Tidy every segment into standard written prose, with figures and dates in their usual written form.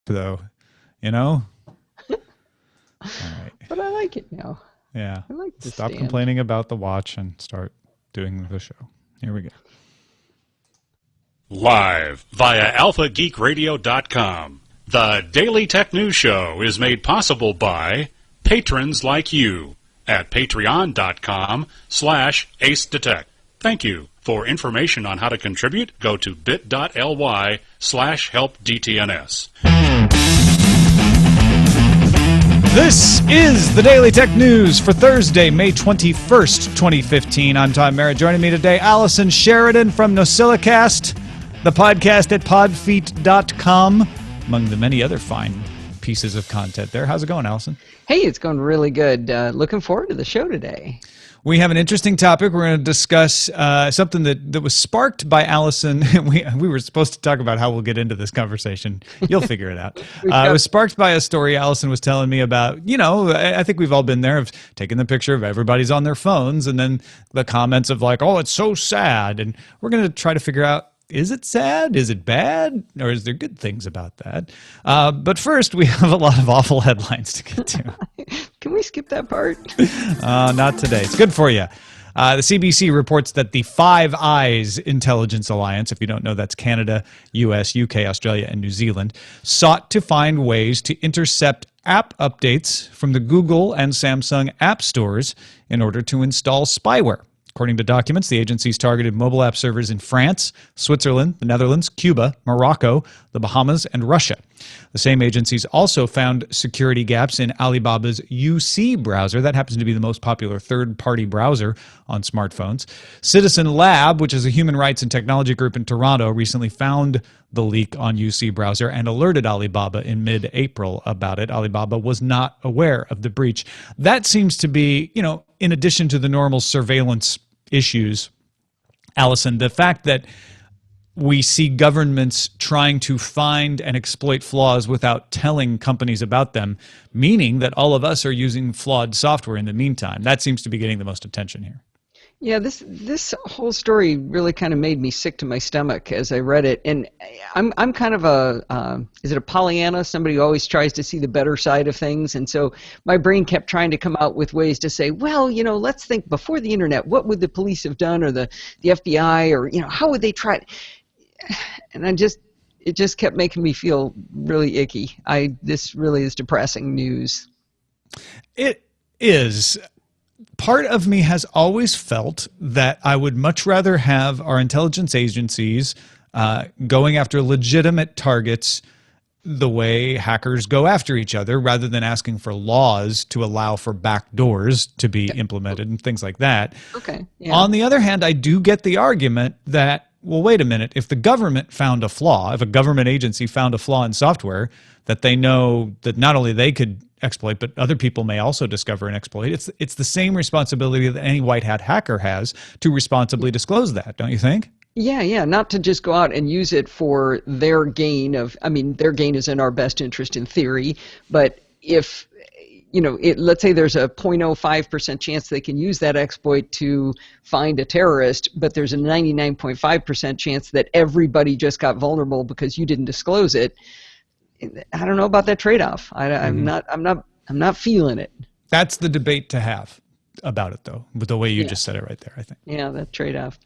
though, you know? All right. But I like it now. Yeah. I like the Stop stand. complaining about the watch and start doing the show. Here we go. Live via alphageekradio.com. The Daily Tech News Show is made possible by patrons like you at patreon.com/acedetect. Thank you. For information on how to contribute, go to bit.ly/helpdtns. This is the Daily Tech News for Thursday, May 21st, 2015. I'm Tom Merritt. Joining me today, Allison Sheridan from NosillaCast, the podcast at podfeet.com, among the many other fine pieces of content there. How's it going, Allison? Hey, it's going really good. Looking forward to the show today. We have an interesting topic. We're going to discuss something that was sparked by Allison. We were supposed to talk about how we'll get into this conversation. You'll figure it out. It was sparked by a story Allison was telling me about. You know, I think we've all been there, of taking the picture of everybody's on their phones and then the comments of like, oh, it's so sad. And we're going to try to figure out, is it sad? Is it bad? Or is there good things about that? But first, we have a lot of awful headlines to get to. Can we skip that part? Not today. It's good for you. The CBC reports that the Five Eyes Intelligence Alliance, if you don't know, that's Canada, US, UK, Australia, and New Zealand, sought to find ways to intercept app updates from the Google and Samsung app stores in order to install spyware. According to documents, the agencies targeted mobile app servers in France, Switzerland, the Netherlands, Cuba, Morocco, the Bahamas, and Russia. The same agencies also found security gaps in Alibaba's UC browser. That happens to be the most popular third-party browser on smartphones. Citizen Lab, which is a human rights and technology group in Toronto, recently found the leak on UC browser and alerted Alibaba in mid-April about it. Alibaba was not aware of the breach. That seems to be, you know, in addition to the normal surveillance issues, Allison, the fact that we see governments trying to find and exploit flaws without telling companies about them, meaning that all of us are using flawed software in the meantime. That seems to be getting the most attention here. Yeah, this whole story really kind of made me sick to my stomach as I read it. And I'm kind of is it a Pollyanna, somebody who always tries to see the better side of things? And so my brain kept trying to come out with ways to say, well, you know, let's think before the internet, what would the police have done, or the FBI, or, you know, how would they try? And it just kept making me feel really icky. This really is depressing news. It is. Part of me has always felt that I would much rather have our intelligence agencies going after legitimate targets the way hackers go after each other, rather than asking for laws to allow for backdoors to be implemented and things like that. Okay. Yeah. On the other hand, I do get the argument that, well, wait a minute, if the government found a flaw, if a government agency found a flaw in software that they know that not only they could exploit, but other people may also discover and exploit, it's the same responsibility that any white hat hacker has to responsibly disclose that, don't you think? Yeah, not to just go out and use it for their gain their gain is in our best interest in theory, but if, you know, let's say there's a 0.05% chance they can use that exploit to find a terrorist, but there's a 99.5% chance that everybody just got vulnerable because you didn't disclose it. I don't know about that trade-off. I'm not feeling it. That's the debate to have about it, though, with the way you just said it right there, I think. Yeah, that trade-off.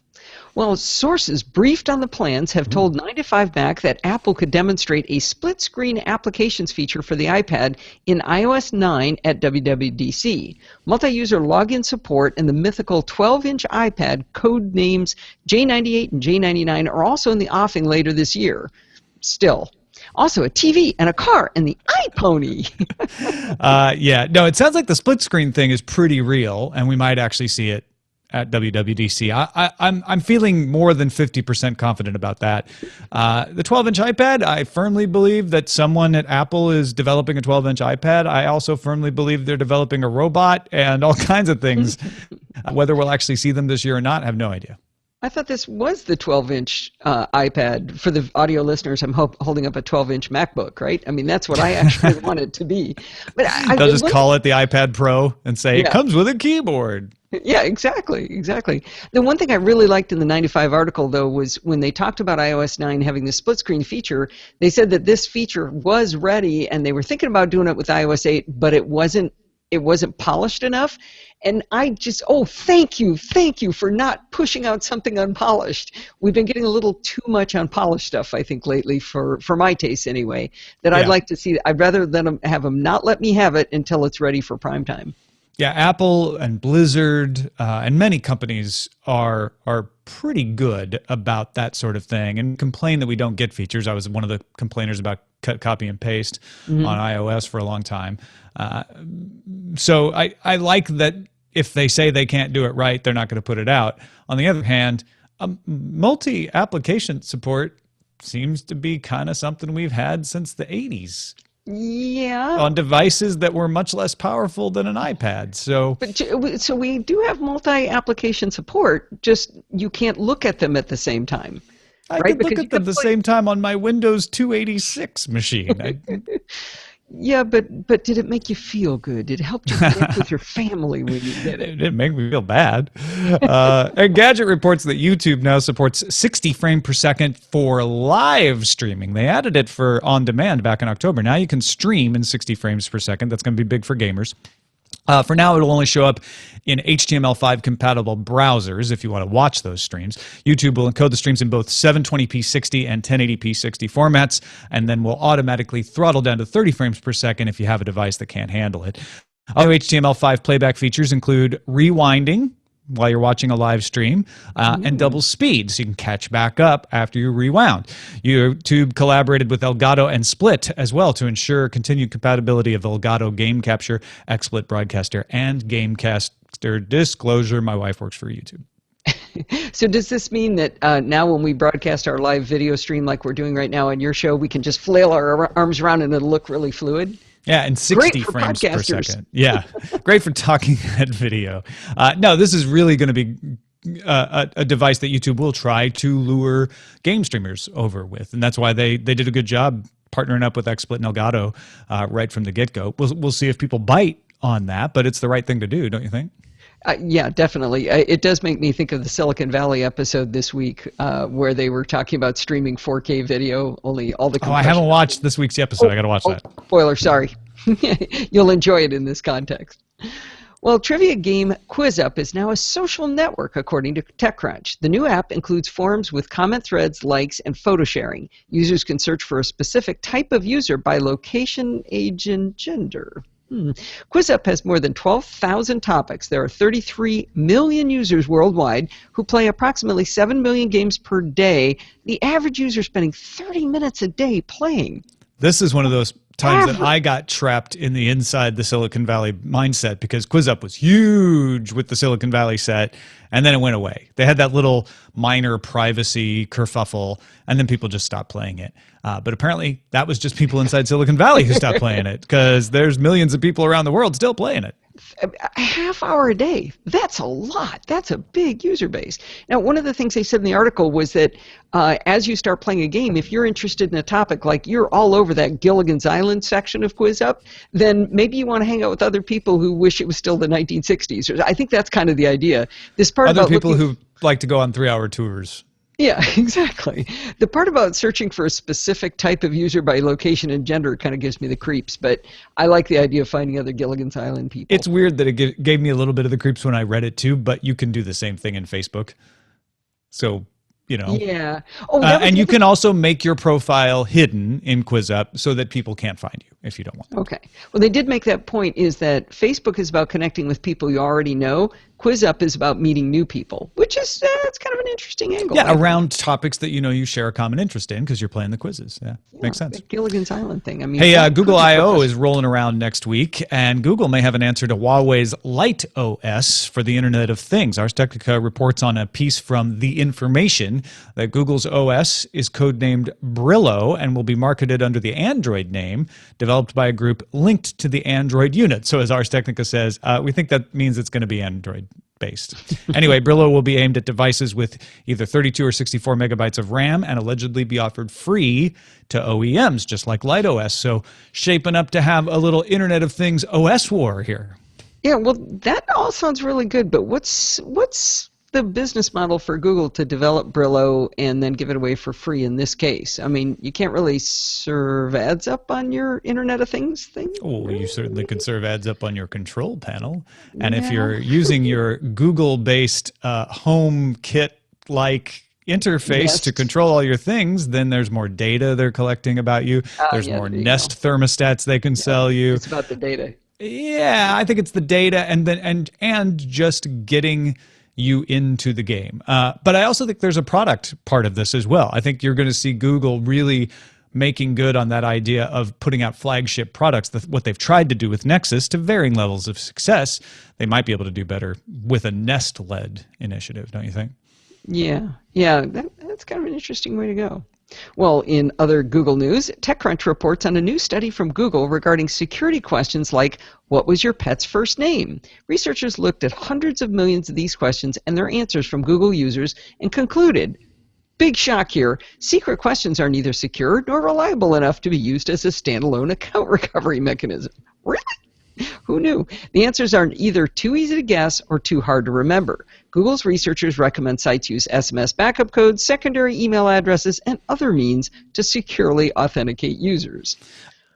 Well, sources briefed on the plans have told 9to5Mac that Apple could demonstrate a split-screen applications feature for the iPad in iOS 9 at WWDC. Multi-user login support and the mythical 12-inch iPad, code names J98 and J99, are also in the offing later this year. Still. Also a TV and a car and the iPony. It sounds like the split screen thing is pretty real, and we might actually see it at WWDC. I'm feeling more than 50% confident about that. The 12-inch iPad, I firmly believe that someone at Apple is developing a 12-inch iPad. I also firmly believe they're developing a robot and all kinds of things. Whether we'll actually see them this year or not, I have no idea. I thought this was the 12-inch iPad. For the audio listeners, I'm holding up a 12-inch MacBook, right? I mean, that's what I actually want it to be. But They'll just call it the iPad Pro and say, it comes with a keyboard. Yeah, exactly. The one thing I really liked in the 95 article, though, was when they talked about iOS 9 having the split screen feature, they said that this feature was ready and they were thinking about doing it with iOS 8, but it wasn't polished enough. And I just, thank you for not pushing out something unpolished. We've been getting a little too much unpolished stuff, I think, lately, for my taste anyway, that I'd like to see. I'd rather than have them not let me have it until it's ready for prime time. Yeah, Apple and Blizzard and many companies are pretty good about that sort of thing and complain that we don't get features. I was one of the complainers about cut, copy, and paste on iOS for a long time. So I like that if they say they can't do it right, they're not going to put it out. On the other hand, multi-application support seems to be kind of something we've had since the 80s. Yeah. On devices that were much less powerful than an iPad. So we do have multi-application support, just you can't look at them at the same time. I could look at them at the same time on my Windows 286 machine. Yeah, but did it make you feel good? Did it help you connect with your family when you did it? It didn't make me feel bad. And Gadget reports that YouTube now supports 60 frames per second for live streaming. They added it for on demand back in October. Now you can stream in 60 frames per second. That's going to be big for gamers. For now, it'll only show up in HTML5 compatible browsers if you want to watch those streams. YouTube will encode the streams in both 720p 60 and 1080p 60 formats, and then will automatically throttle down to 30 frames per second if you have a device that can't handle it. Other HTML5 playback features include rewinding while you're watching a live stream, and double speed, so you can catch back up after you rewound. YouTube collaborated with Elgato and Split as well to ensure continued compatibility of Elgato Game Capture, XSplit Broadcaster, and Gamecaster Disclosure. My wife works for YouTube. So does this mean that now when we broadcast our live video stream like we're doing right now on your show, we can just flail our arms around and it'll look really fluid? Yeah, and 60 frames per second. Yeah, great for talking head video. No, this is really going to be a device that YouTube will try to lure game streamers over with, and that's why they did a good job partnering up with XSplit and Elgato right from the get-go. We'll see if people bite on that, but it's the right thing to do, don't you think? Yeah, definitely. It does make me think of the Silicon Valley episode this week where they were talking about streaming 4K video, only all the I haven't watched this week's episode. I got to watch that. Spoiler, sorry. You'll enjoy it in this context. Well, trivia game QuizUp is now a social network, according to TechCrunch. The new app includes forums with comment threads, likes, and photo sharing. Users can search for a specific type of user by location, age, and gender. QuizUp has more than 12,000 topics. There are 33 million users worldwide who play approximately 7 million games per day. The average user spending 30 minutes a day playing. This is one of those times that I got trapped in the inside the Silicon Valley mindset because QuizUp was huge with the Silicon Valley set, and then it went away. They had that little minor privacy kerfuffle, and then people just stopped playing it. But apparently that was just people inside Silicon Valley who stopped playing it because there's millions of people around the world still playing it. A half hour a day. That's a lot. That's a big user base. Now, one of the things they said in the article was that as you start playing a game, if you're interested in a topic, like you're all over that Gilligan's Island section of QuizUp, then maybe you want to hang out with other people who wish it was still the 1960s. I think that's kind of the idea. This part other about people who like to go on 3-hour tours. Yeah, exactly. The part about searching for a specific type of user by location and gender kind of gives me the creeps, but I like the idea of finding other Gilligan's Island people. It's weird that it gave me a little bit of the creeps when I read it too, but you can do the same thing in Facebook. So, you know. Yeah. And you can also make your profile hidden in QuizUp so that people can't find you if you don't want. Okay. Well, they did make that point, is that Facebook is about connecting with people you already know. QuizUp is about meeting new people, which is it's kind of an interesting angle. Yeah, around topics that you share a common interest in because you're playing the quizzes. Yeah, makes sense. Gilligan's Island thing. I mean, hey, Google I/O is rolling around next week, and Google may have an answer to Huawei's Light OS for the Internet of Things. Ars Technica reports on a piece from The Information that Google's OS is codenamed Brillo and will be marketed under the Android name, developed by a group linked to the Android unit. So as Ars Technica says, we think that means it's going to be Android based. Anyway, Brillo will be aimed at devices with either 32 or 64 megabytes of RAM and allegedly be offered free to OEMs, just like Light OS. So shaping up to have a little Internet of Things OS war here. Yeah, well, that all sounds really good, but what's the business model for Google to develop Brillo and then give it away for free in this case? I mean, you can't really serve ads up on your Internet of Things thing. Oh, you certainly could serve ads up on your control panel. And if Yeah. you're using your Google-based HomeKit-like interface Yes. to control all your things, then there's more data they're collecting about you. There's yeah, more there you Nest thermostats they can sell you. It's about the data. Yeah, I think it's the data and just getting you into the game. But I also think there's a product part of this as well. I think you're going to see Google really making good on that idea of putting out flagship products. What they've tried to do with Nexus to varying levels of success, they might be able to do better with a Nest-led initiative, don't you think? Yeah, that's kind of an interesting way to go. Well, in other Google news, TechCrunch reports on a new study from Google regarding security questions like, what was your pet's first name? Researchers looked at hundreds of millions of these questions and their answers from Google users and concluded, big shock here, secret questions are neither secure nor reliable enough to be used as a standalone account recovery mechanism. Really? Who knew? The answers are either too easy to guess or too hard to remember. Google's researchers recommend sites use SMS backup codes, secondary email addresses, and other means to securely authenticate users.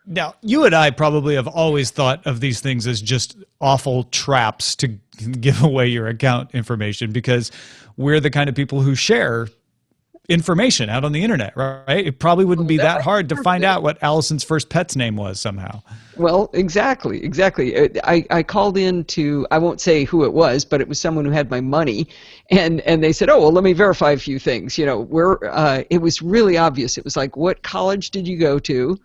Now, you and I probably have always thought of these things as just awful traps to give away your account information because we're the kind of people who share information out on the internet, right? It probably wouldn't be that hard to find out what Allison's first pet's name was somehow. Well, exactly. I called in to, I won't say who it was, but it was someone who had my money, and they said, oh, well, let me verify a few things. You know, it was really obvious. It was like, what college did you go to?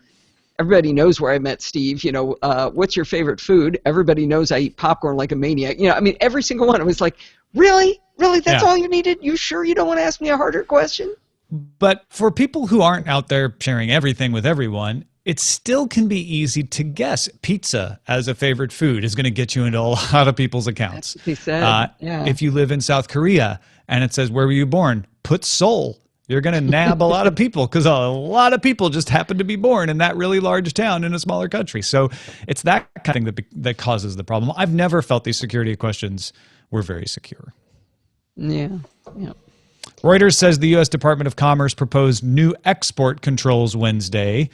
Everybody knows where I met Steve. You know, what's your favorite food? Everybody knows I eat popcorn like a maniac. You know, I mean, every single one. It was like, really? Really? That's all you needed? You sure you don't want to ask me a harder question? But for people who aren't out there sharing everything with everyone, it still can be easy to guess. Pizza as a favorite food is going to get you into a lot of people's accounts. That's what they said. If you live in South Korea and it says, where were you born? Put Seoul. You're going to nab a lot of people because a lot of people just happen to be born in that really large town in a smaller country. So it's that kind of thing that causes the problem. I've never felt these security questions were very secure. Yeah. Reuters says the U.S. Department of Commerce proposed new export controls Wednesday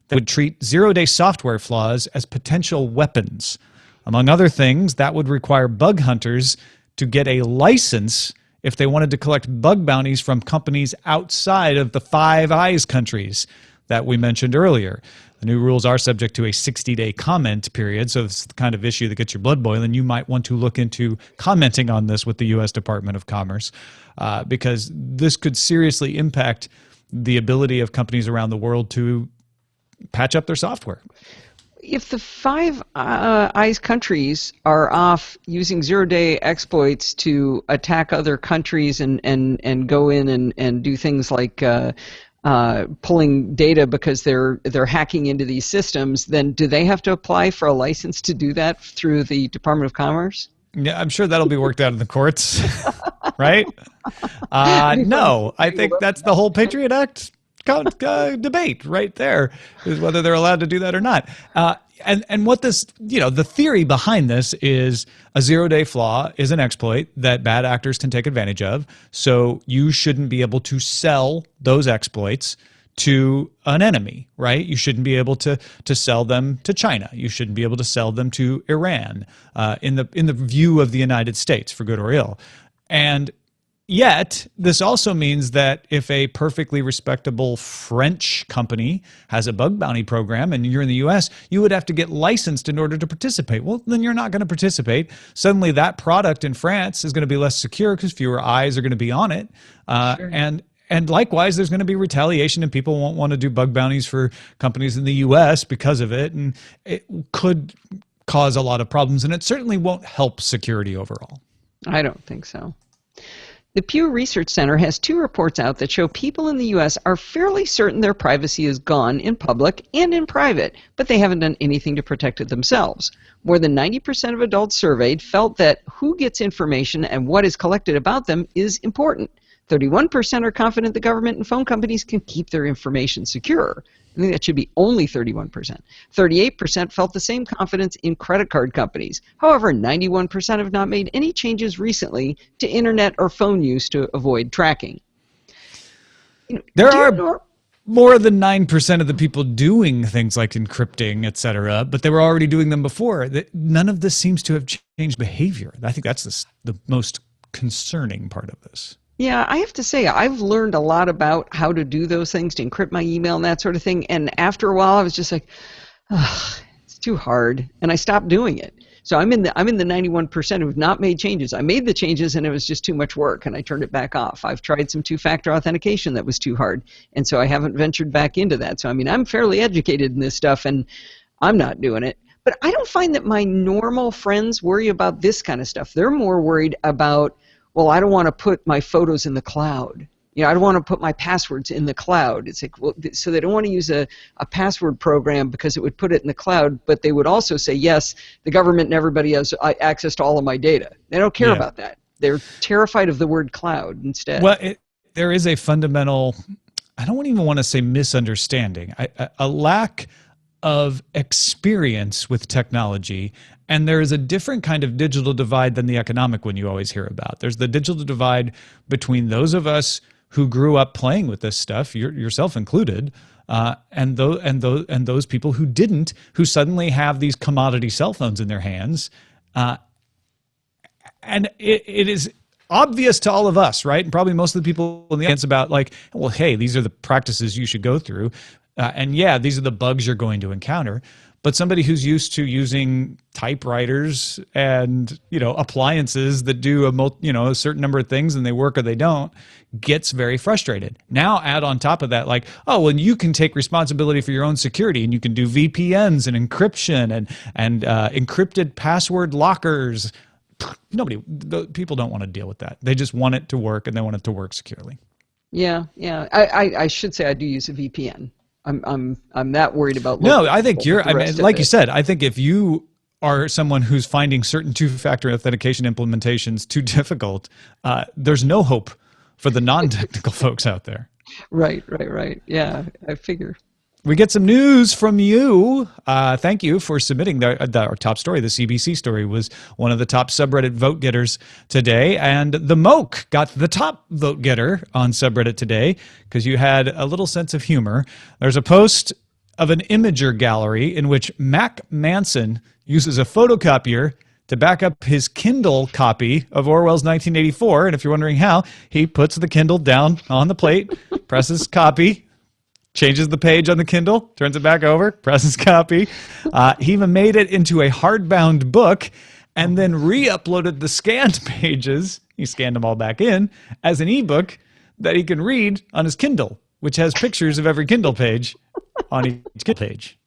that would treat zero-day software flaws as potential weapons. Among other things, that would require bug hunters to get a license if they wanted to collect bug bounties from companies outside of the Five Eyes countries that we mentioned earlier. The new rules are subject to a 60-day comment period, so it's the kind of issue that gets your blood boiling. You might want to look into commenting on this with the U.S. Department of Commerce because this could seriously impact the ability of companies around the world to patch up their software. If the Five Eyes countries are off using zero-day exploits to attack other countries and go in and do things like pulling data because they're hacking into these systems, then do they have to apply for a license to do that through the Department of Commerce? Yeah, I'm sure that'll be worked out in the courts, right? No, I think that's the whole Patriot Act debate right there, is whether they're allowed to do that or not. And what this, the theory behind this is a zero-day flaw is an exploit that bad actors can take advantage of. So you shouldn't be able to sell those exploits to an enemy, right? You shouldn't be able to sell them to China. You shouldn't be able to sell them to Iran in the view of the United States, for good or ill. And yet, this also means that if a perfectly respectable French company has a bug bounty program and you're in the U.S., you would have to get licensed in order to participate. Well, then you're not going to participate. Suddenly, that product in France is going to be less secure because fewer eyes are going to be on it. Sure. And likewise, there's going to be retaliation and people won't want to do bug bounties for companies in the U.S. because of it. And it could cause a lot of problems, and it certainly won't help security overall. I don't think so. The Pew Research Center has 2 reports out that show people in the U.S. are fairly certain their privacy is gone in public and in private, but they haven't done anything to protect it themselves. More than 90% of adults surveyed felt that who gets information and what is collected about them is important. 31% are confident the government and phone companies can keep their information secure. I think that should be only 31%. 38% felt the same confidence in credit card companies. However, 91% have not made any changes recently to internet or phone use to avoid tracking. There are more than 9% of the people doing things like encrypting, et cetera, but they were already doing them before. None of this seems to have changed behavior. I think that's the most concerning part of this. Yeah, I have to say, I've learned a lot about how to do those things, to encrypt my email and that sort of thing. And after a while, I was just like, it's too hard. And I stopped doing it. So I'm in the 91% who've not made changes. I made the changes and it was just too much work and I turned it back off. I've tried some two-factor authentication that was too hard. And so I haven't ventured back into that. So, I mean, I'm fairly educated in this stuff and I'm not doing it. But I don't find that my normal friends worry about this kind of stuff. They're more worried about, well, I don't want to put my photos in the cloud. You know, I don't want to put my passwords in the cloud. It's like, well, so they don't want to use a password program because it would put it in the cloud, but they would also say, yes, the government and everybody has access to all of my data. They don't care about that. They're terrified of the word cloud instead. Well, there is a fundamental, I don't even want to say misunderstanding, a lack of experience with technology. And there is a different kind of digital divide than the economic one you always hear about. There's the digital divide between those of us who grew up playing with this stuff, yourself included, and those people who didn't, who suddenly have these commodity cell phones in their hands. And it is obvious to all of us, right? And probably most of the people in the audience about like, well, hey, these are the practices you should go through. And yeah, these are the bugs you're going to encounter. But somebody who's used to using typewriters and, appliances that do a certain number of things and they work or they don't, gets very frustrated. Now add on top of that, like, oh, well, you can take responsibility for your own security and you can do VPNs and encryption and encrypted password lockers. People don't want to deal with that. They just want it to work and they want it to work securely. Yeah. I should say I do use a VPN. I'm that worried about. No, I think like you said, I think if you are someone who's finding certain two-factor authentication implementations too difficult, there's no hope for the non-technical folks out there. Right. Yeah, I figure. We get some news from you. Thank you for submitting our top story. The CBC story was one of the top subreddit vote getters today. And the Moke got the top vote getter on subreddit today because you had a little sense of humor. There's a post of an imager gallery in which Mac Manson uses a photocopier to back up his Kindle copy of Orwell's 1984. And if you're wondering how, he puts the Kindle down on the plate, presses copy, changes the page on the Kindle, turns it back over, presses copy. He even made it into a hardbound book and then re-uploaded the scanned pages. He scanned them all back in as an ebook that he can read on his Kindle, which has pictures of every Kindle page on each Kindle page.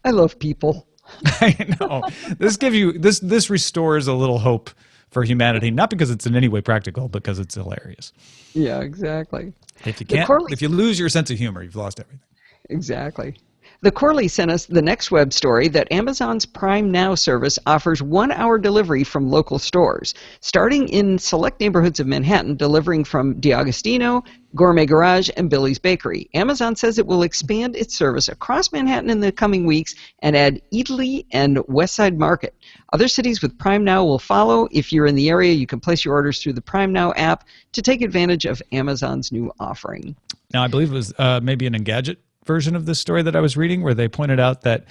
I love people. I know. This restores a little hope for humanity, not because it's in any way practical, but because it's hilarious. Yeah, exactly. If you lose your sense of humor, you've lost everything. Exactly. The Corley sent us the next web story that Amazon's Prime Now service offers 1-hour delivery from local stores, starting in select neighborhoods of Manhattan, delivering from D'Agostino, Gourmet Garage, and Billy's Bakery. Amazon says it will expand its service across Manhattan in the coming weeks and add Italy and Westside Market. Other cities with Prime Now will follow. If you're in the area, you can place your orders through the Prime Now app to take advantage of Amazon's new offering. Now, I believe it was maybe an Engadget version of this story that I was reading where they pointed out that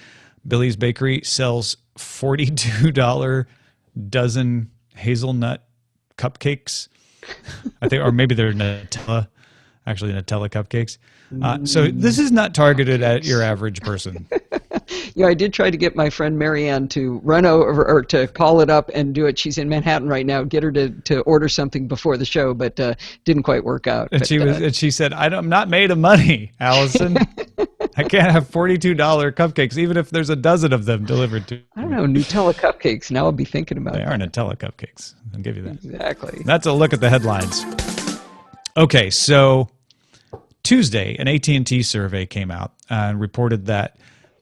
Billy's Bakery sells $42 dozen hazelnut cupcakes. I think, or maybe they're Nutella cupcakes. So this is not targeted at your average person. Yeah, I did try to get my friend Marianne to run over or to call it up and do it. She's in Manhattan right now. Get her to order something before the show, but didn't quite work out. And she said, I'm not made of money, Allison. I can't have $42 cupcakes, even if there's a dozen of them delivered to me. I don't know, Nutella cupcakes. Now I'll be thinking about They are Nutella cupcakes. I'll give you that. Exactly. That's a look at the headlines. Okay, so Tuesday, an AT&T survey came out and reported that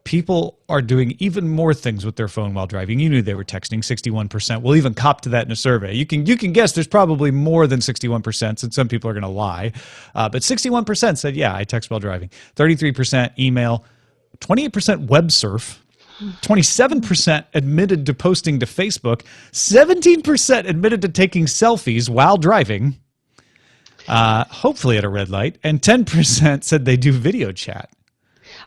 people are doing even more things with their phone while driving. You knew they were texting. 61%. We'll even cop to that in a survey. You can guess there's probably more than 61%, since some people are going to lie. But 61% said, yeah, I text while driving. 33% email. 28% web surf. 27% admitted to posting to Facebook. 17% admitted to taking selfies while driving, hopefully at a red light. And 10% said they do video chat.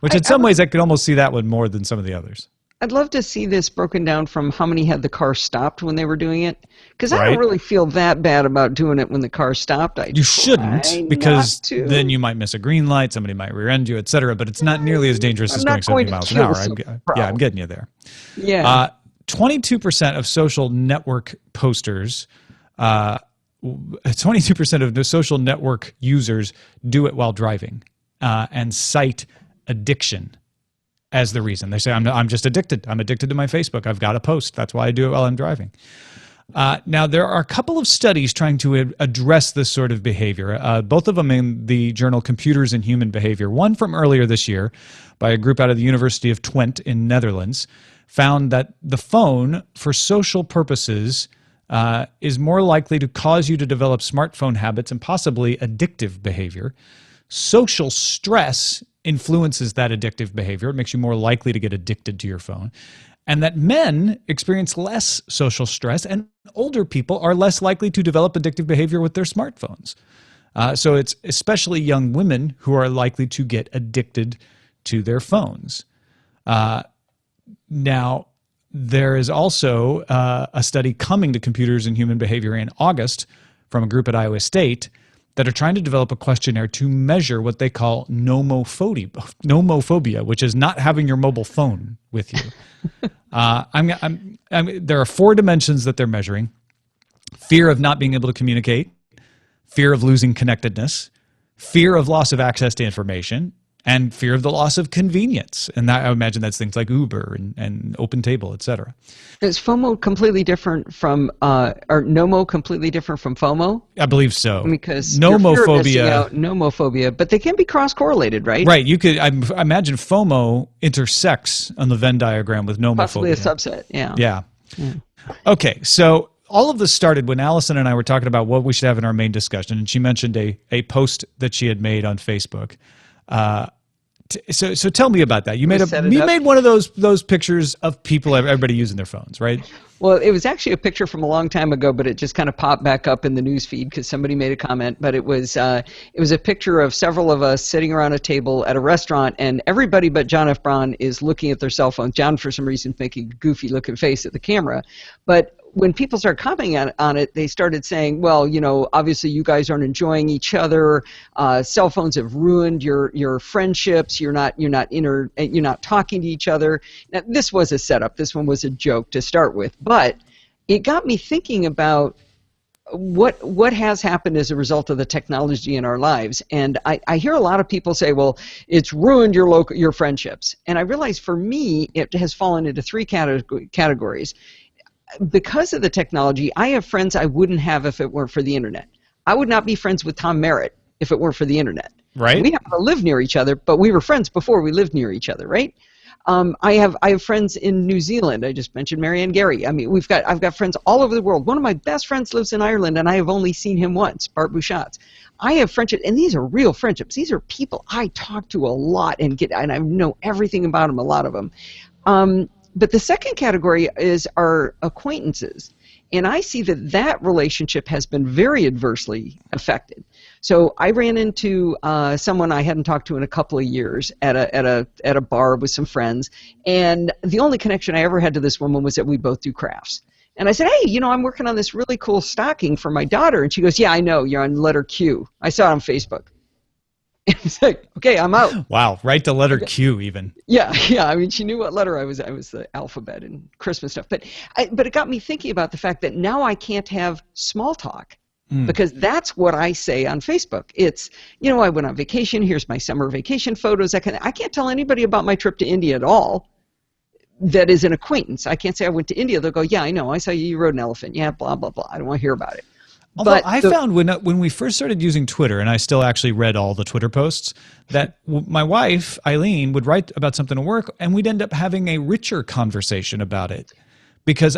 Which in some ways I could almost see that one more than some of the others. I'd love to see this broken down from how many had the car stopped when they were doing it. Because I don't really feel that bad about doing it when the car stopped. You shouldn't, because then you might miss a green light, somebody might rear end you, etc. But it's not nearly as dangerous as going 70 miles an hour. I'm getting you there. Yeah. 22% of social network posters, 22% of the social network users do it while driving, and cite addiction as the reason. They say, I'm just addicted. I'm addicted to my Facebook. I've got to post. That's why I do it while I'm driving. Now, there are a couple of studies trying to address this sort of behavior, both of them in the journal Computers and Human Behavior. One from earlier this year by a group out of the University of Twente in Netherlands found that the phone, for social purposes, is more likely to cause you to develop smartphone habits and possibly addictive behavior. Social stress influences that addictive behavior. It makes you more likely to get addicted to your phone. And that men experience less social stress, and older people are less likely to develop addictive behavior with their smartphones. So it's especially young women who are likely to get addicted to their phones. Now, there is also a study coming to Computers and Human Behavior in August from a group at Iowa State that are trying to develop a questionnaire to measure what they call nomophobia, which is not having your mobile phone with you. There are 4 dimensions that they're measuring: fear of not being able to communicate, fear of losing connectedness, fear of loss of access to information, and fear of the loss of convenience. And that, I imagine that's things like Uber and OpenTable, etc. Is FOMO completely different from, or NOMO completely different from FOMO? I believe so. Because nomophobia, but they can be cross-correlated, right? Right. You could, I imagine FOMO intersects on the Venn diagram with nomophobia. Possibly a subset, yeah. Yeah. Okay, so all of this started when Allison and I were talking about what we should have in our main discussion, and she mentioned a post that she had made on Facebook. So tell me about that. You made one of those pictures of people, everybody using their phones, right? Well, it was actually a picture from a long time ago, but it just kind of popped back up in the news feed because somebody made a comment. But it was a picture of several of us sitting around a table at a restaurant, and everybody but John F. Braun is looking at their cell phone. John, for some reason, making a goofy looking face at the camera. But when people started commenting on it, they started saying, well, obviously you guys aren't enjoying each other. Cell phones have ruined your friendships. You're not talking to each other. Now, this was a setup. This one was a joke to start with, but it got me thinking about what has happened as a result of the technology in our lives. And I hear a lot of people say, well, it's ruined your friendships. And I realize for me, it has fallen into 3 categories. Because of the technology, I have friends I wouldn't have if it weren't for the internet. I would not be friends with Tom Merritt if it weren't for the internet. Right. We happen to live near each other, but we were friends before we lived near each other, right? I have friends in New Zealand. I just mentioned Marianne Gary. I mean, I've got friends all over the world. One of my best friends lives in Ireland, and I have only seen him once, Bart Bouchatz. I have friendships, and these are real friendships. These are people I talk to a lot and I know everything about them, a lot of them. But the second category is our acquaintances. And I see that relationship has been very adversely affected. So I ran into someone I hadn't talked to in a couple of years at a bar with some friends. And the only connection I ever had to this woman was that we both do crafts. And I said, hey, I'm working on this really cool stocking for my daughter. And she goes, yeah, I know. You're on letter Q. I saw it on Facebook. It's like, okay, I'm out. Wow, right to letter Q even. Yeah. I mean, she knew what letter I was. I was the alphabet and Christmas stuff. But it got me thinking about the fact that now I can't have small talk because that's what I say on Facebook. It's, I went on vacation. Here's my summer vacation photos. I can't tell anybody about my trip to India at all. That is an acquaintance. I can't say I went to India. They'll go, yeah, I know. I saw you rode an elephant. Yeah, blah, blah, blah. I don't want to hear about it. Although I found when we first started using Twitter, and I still actually read all the Twitter posts, that my wife, Eileen, would write about something at work, and we'd end up having a richer conversation about it. Because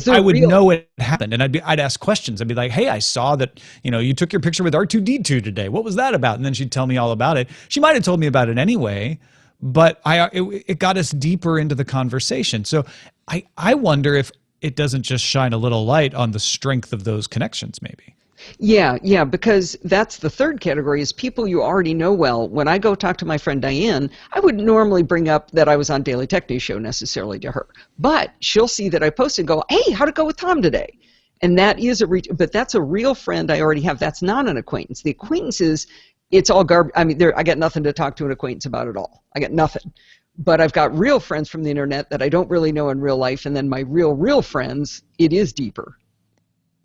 I would know it happened, and I'd ask questions. I'd be like, "Hey, I saw that you took your picture with R2-D2 today. What was that about?" And then she'd tell me all about it. She might have told me about it anyway, but it got us deeper into the conversation. So I wonder if it doesn't just shine a little light on the strength of those connections, maybe. Yeah, because that's the third category is people you already know well. When I go talk to my friend Diane, I wouldn't normally bring up that I was on Daily Tech News Show necessarily to her. But she'll see that I posted and go, "Hey, how'd it go with Tom today?" And that is but that's a real friend I already have. That's not an acquaintance. The acquaintance is, it's all garbage. I mean, I got nothing to talk to an acquaintance about at all. I got nothing. But I've got real friends from the internet that I don't really know in real life. And then my real friends, it is deeper.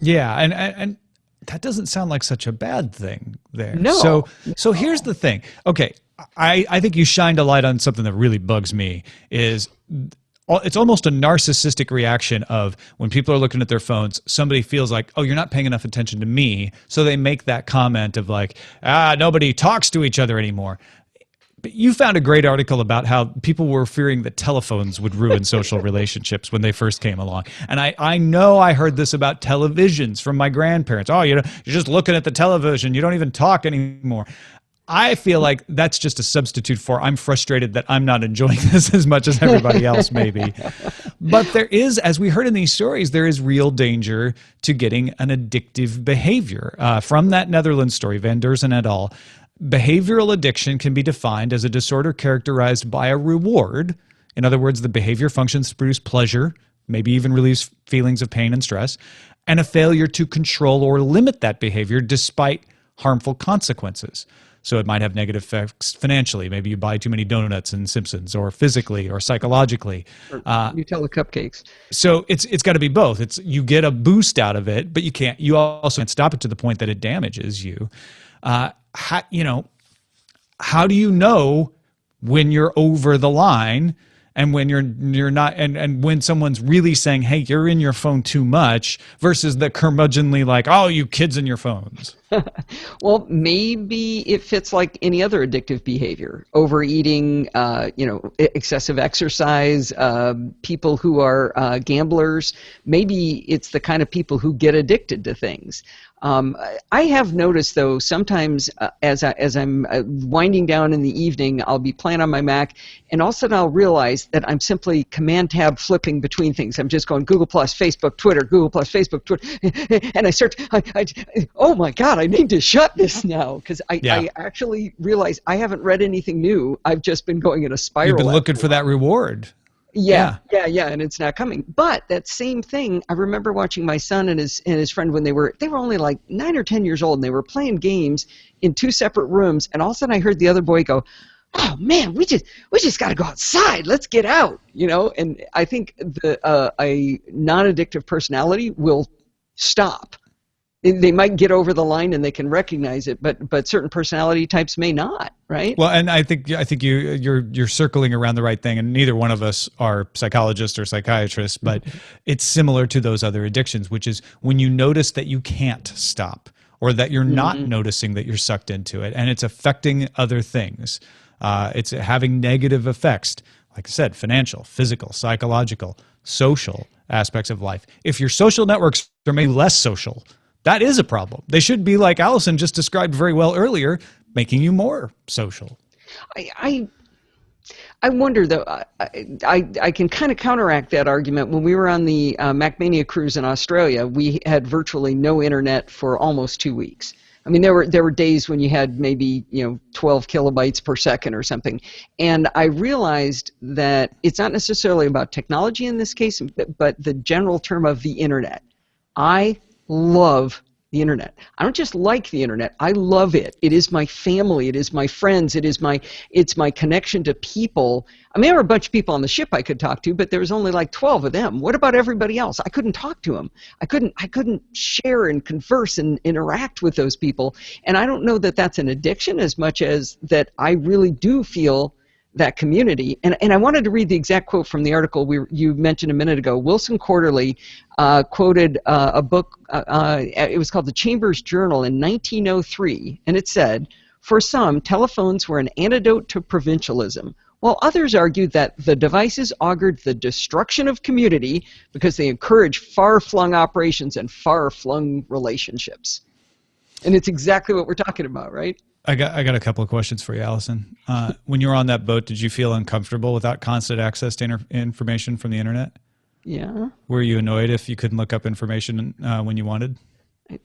Yeah, and that doesn't sound like such a bad thing there. No. So here's the thing. Okay, I think you shined a light on something that really bugs me. Is it's almost a narcissistic reaction of when people are looking at their phones, somebody feels like, "Oh, you're not paying enough attention to me," so they make that comment of like, nobody talks to each other anymore. But you found a great article about how people were fearing that telephones would ruin social relationships when they first came along. And I know I heard this about televisions from my grandparents. "Oh, you're just looking at the television. You don't even talk anymore." I feel like that's just a substitute for I'm frustrated that I'm not enjoying this as much as everybody else maybe. But there is, as we heard in these stories, there is real danger to getting an addictive behavior. From that Netherlands story, Van Derzen et al., behavioral addiction can be defined as a disorder characterized by a reward. In other words, the behavior functions to produce pleasure, maybe even release feelings of pain and stress, and a failure to control or limit that behavior despite harmful consequences. So it might have negative effects financially. Maybe you buy too many donuts and Simpsons, or physically or psychologically. Or Nutella cupcakes. So it's got to be both. You get a boost out of it, but you also can't stop it to the point that it damages you. How do you know when you're over the line and when you're not, and when someone's really saying, "Hey, you're in your phone too much," versus the curmudgeonly like, "Oh, you kids in your phones"? Well, maybe it fits like any other addictive behavior: overeating, excessive exercise, people who are gamblers. Maybe it's the kind of people who get addicted to things. I have noticed, though, sometimes as I'm winding down in the evening, I'll be playing on my Mac, and all of a sudden I'll realize that I'm simply Command-Tab flipping between things. I'm just going Google+, Facebook, Twitter, Google+, Facebook, Twitter, and I start, oh my God, I need to shut this now, because I actually realize I haven't read anything new. I've just been going in a spiral. You've been looking for that reward. Yeah, and it's not coming. But that same thing, I remember watching my son and his friend when they were only like 9 or 10 years old, and they were playing games in 2 separate rooms, and all of a sudden I heard the other boy go, "Oh man, we just got to go outside. Let's get out," And I think a non-addictive personality will stop. They might get over the line and they can recognize it, but certain personality types may not, right? Well, and I think you're circling around the right thing, and neither one of us are psychologists or psychiatrists, but it's similar to those other addictions, which is when you notice that you can't stop, or that you're not noticing that you're sucked into it, and it's affecting other things. It's having negative effects, like I said, financial, physical, psychological, social aspects of life. If your social networks are made less social, that is a problem. They should be, like Allison just described very well earlier, making you more social. I wonder, though, I can kind of counteract that argument. When we were on the MacMania cruise in Australia, we had virtually no internet for almost 2 weeks. I mean, there were days when you had maybe 12 kilobytes per second or something. And I realized that it's not necessarily about technology in this case, but the general term of the internet. I love the internet. I don't just like the internet. I love it. It is my family. It is my friends. It's my connection to people. I mean, there were a bunch of people on the ship I could talk to, but there was only like 12 of them. What about everybody else? I couldn't talk to them. I couldn't share and converse and interact with those people. And I don't know that that's an addiction as much as that I really do feel that community. And I wanted to read the exact quote from the article you mentioned a minute ago. Wilson Quarterly quoted a book, it was called The Chambers Journal in 1903, and it said, "For some, telephones were an antidote to provincialism, while others argued that the devices augured the destruction of community because they encouraged far-flung operations and far-flung relationships." And it's exactly what we're talking about, right? I got a couple of questions for you, Allison. When you were on that boat, did you feel uncomfortable without constant access to information from the internet? Yeah. Were you annoyed if you couldn't look up information when you wanted?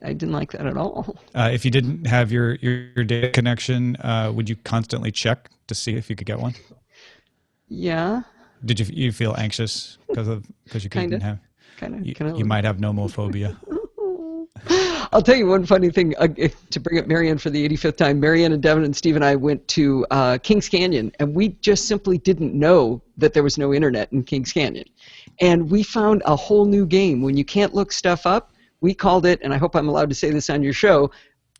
I didn't like that at all. If you didn't have your data connection, would you constantly check to see if you could get one? Yeah. Did you feel anxious because you couldn't have? You might have nomophobia. I'll tell you one funny thing to bring up Marianne for the 85th time. Marianne and Devin and Steve and I went to Kings Canyon, and we just simply didn't know that there was no internet in Kings Canyon. And we found a whole new game. When you can't look stuff up, we called it, and I hope I'm allowed to say this on your show,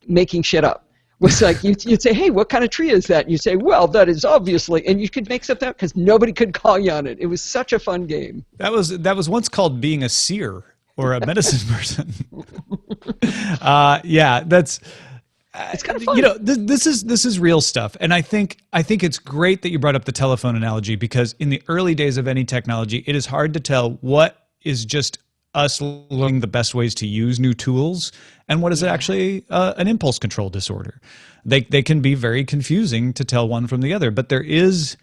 making shit up. It was like you'd say, "Hey, what kind of tree is that?" And you say, "Well, that is obviously," and you could make something up because nobody could call you on it. It was such a fun game. That was once called being a seer or a medicine person. Yeah, that's it's kind of fun. You know, this is real stuff, and I think it's great that you brought up the telephone analogy, because in the early days of any technology, it is hard to tell what is just us learning the best ways to use new tools and what is actually an impulse control disorder. They can be very confusing to tell one from the other, but there is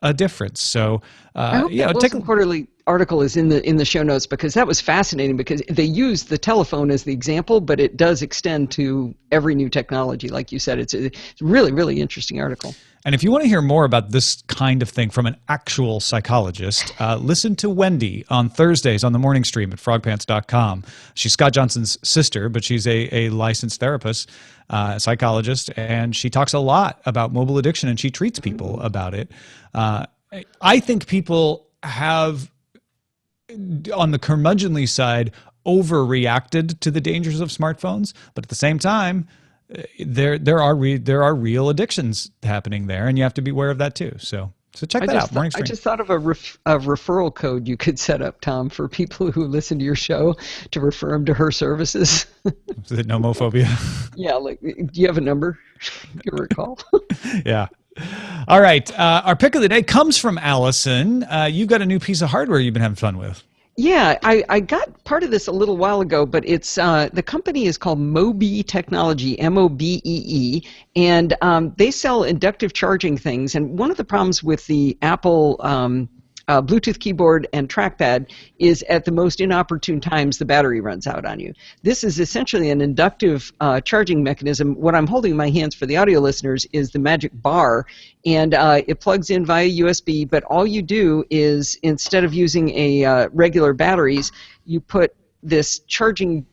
a difference. So I hope that Wilson Quarterly article is in the show notes, because that was fascinating, because they use the telephone as the example, but it does extend to every new technology. Like you said, it's a really, really interesting article. And if you want to hear more about this kind of thing from an actual psychologist, listen to Wendy on Thursdays on the morning stream at frogpants.com. She's Scott Johnson's sister, but she's a licensed therapist, psychologist, and she talks a lot about mobile addiction, and she treats people about it. I think people have, on the curmudgeonly side, overreacted to the dangers of smartphones, but at the same time, there are real addictions happening there, and you have to be aware of that too. So check that out. Morning Stream. I just thought of a referral code you could set up, Tom, for people who listen to your show to refer them to her services. Is it nomophobia? Yeah, like, do you have a number? Give her a call. Yeah. All right. Our pick of the day comes from Allison. You've got a new piece of hardware you've been having fun with. Yeah, I got part of this a little while ago, but it's the company is called Mobee Technology, Mobee, and they sell inductive charging things. And one of the problems with the Apple Bluetooth keyboard and trackpad is at the most inopportune times the battery runs out on you. This is essentially an inductive charging mechanism. What I'm holding in my hands for the audio listeners is the magic bar, and it plugs in via USB, but all you do is, instead of using a regular batteries, you put this charging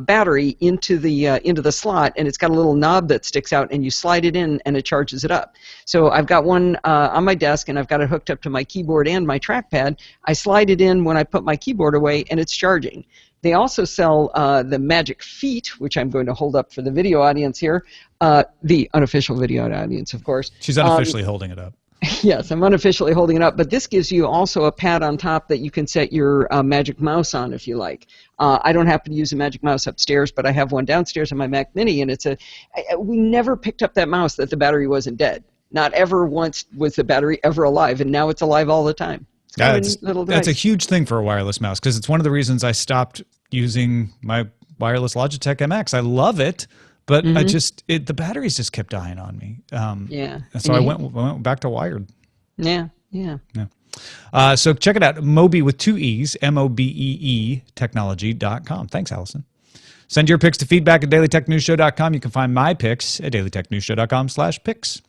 battery into the slot, and it's got a little knob that sticks out, and you slide it in and it charges it up. So I've got one on my desk, and I've got it hooked up to my keyboard and my trackpad. I slide it in when I put my keyboard away, and it's charging. They also sell the Magic Feet, which I'm going to hold up for the video audience here, the unofficial video audience, of course. She's unofficially holding it up. Yes, I'm unofficially holding it up, but this gives you also a pad on top that you can set your Magic Mouse on if you like. I don't happen to use a Magic Mouse upstairs, but I have one downstairs on my Mac Mini, and we never picked up that mouse that the battery wasn't dead. Not ever once was the battery ever alive, and now it's alive all the time. That's a huge thing for a wireless mouse, because it's one of the reasons I stopped using my wireless Logitech MX. I love it. But the batteries just kept dying on me. Yeah. So I went back to wired. Yeah. So check it out. Mobee with 2 E's, Mobee technology.com. Thanks, Allison. Send your picks to feedback at dailytechnewsshow.com. You can find my picks at dailytechnewsshow.com/picks.